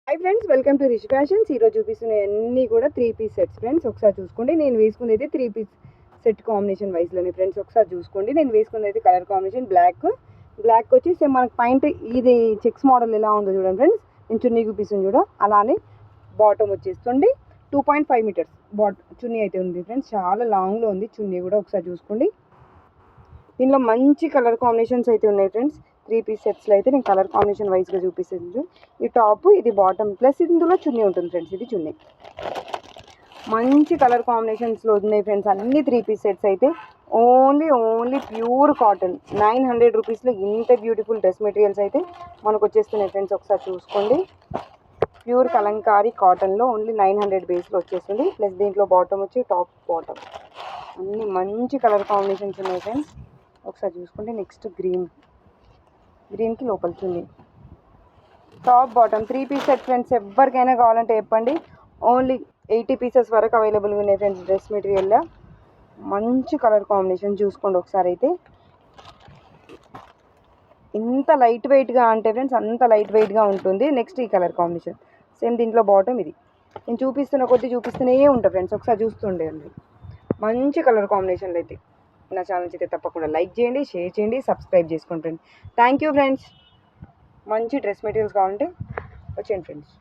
Hi friends, welcome to Rish fashions. ఈరోజు చూపిస్తున్న అన్నీ కూడా 3 పీస్ సెట్స్ ఫ్రెండ్స్. ఒకసారి చూసుకోండి. నేను వేసుకుంది అయితే 3 పీస్ సెట్ కాంబినేషన్ వైజ్లోనే ఫ్రెండ్స్. ఒకసారి చూసుకోండి. నేను వేసుకుంది అయితే కలర్ కాంబినేషన్ బ్లాక్ వచ్చి సేమ్ మనకి పాయింట్ ఇది చెక్స్ మోడల్ ఎలా ఉందో చూడండి ఫ్రెండ్స్. నేను చున్నీ చూపిస్తుంది చూడ అలానే బాటమ్ వచ్చేస్తుంది 2.5 మీటర్స్ చున్నీ అయితే ఉంది ఫ్రెండ్స్. చాలా లాంగ్లో ఉంది చున్నీ కూడా. ఒకసారి చూసుకోండి. దీనిలో మంచి కలర్ కాంబినేషన్స్ అయితే ఉన్నాయి ఫ్రెండ్స్. 3 పీస్ సెట్స్లో అయితే నేను కలర్ కాంబినేషన్ వైజ్గా చూపిస్తుంది. ఈ టాప్, ఇది బాటమ్, ప్లస్ ఇందులో చున్నీ ఉంటుంది ఫ్రెండ్స్. ఇది చున్నీ మంచి కలర్ కాంబినేషన్స్లో ఉన్నాయి ఫ్రెండ్స్. అన్ని 3 పీస్ సెట్స్ అయితే ఓన్లీ ప్యూర్ కాటన్ 900 రూపీస్లో ఇంత బ్యూటిఫుల్ డ్రెస్ మెటీరియల్స్ అయితే మనకు వచ్చేస్తున్నాయి ఫ్రెండ్స్. ఒకసారి చూసుకోండి. ప్యూర్ కలంకారీ కాటన్లో ఓన్లీ 900 బేస్లో వచ్చేస్తుంది. ప్లస్ దీంట్లో బాటమ్ వచ్చి టాప్ బాటమ్ అన్ని మంచి కలర్ కాంబినేషన్స్ ఉన్నాయి ఫ్రెండ్స్. ఒకసారి చూసుకోండి. నెక్స్ట్ గ్రీన్కి లోపల చున్నీ, top bottom 3 piece set friends. ఎవరికైనా కావాలంటే చెప్పండి. ఓన్లీ 80 పీసెస్ వరకు అవైలబుల్గా ఉన్నాయి ఫ్రెండ్స్. డ్రెస్ మెటీరియల్లో మంచి కలర్ కాంబినేషన్ చూసుకోండి ఒకసారి అయితే. ఇంత లైట్ వెయిట్గా అంటే ఫ్రెండ్స్ అంత లైట్ వెయిట్గా ఉంటుంది. నెక్స్ట్ ఈ కలర్ కాంబినేషన్ సేమ్ దీంట్లో బాటమ్ ఇది. నేను చూపిస్తూనే ఉంటా ఫ్రెండ్స్. ఒకసారి చూస్తుండేయండి. మంచి కలర్ కాంబినేషన్లు అయితే. నా ఛానల్ అయితే తప్పకుండా లైక్ చేయండి, షేర్ చేయండి, సబ్స్క్రైబ్ చేసుకోండి ఫ్రెండ్స్. Thank you friends. మంచి డ్రెస్ మెటీరియల్స్ కావాలంటే వచ్చేయండి ఫ్రెండ్స్.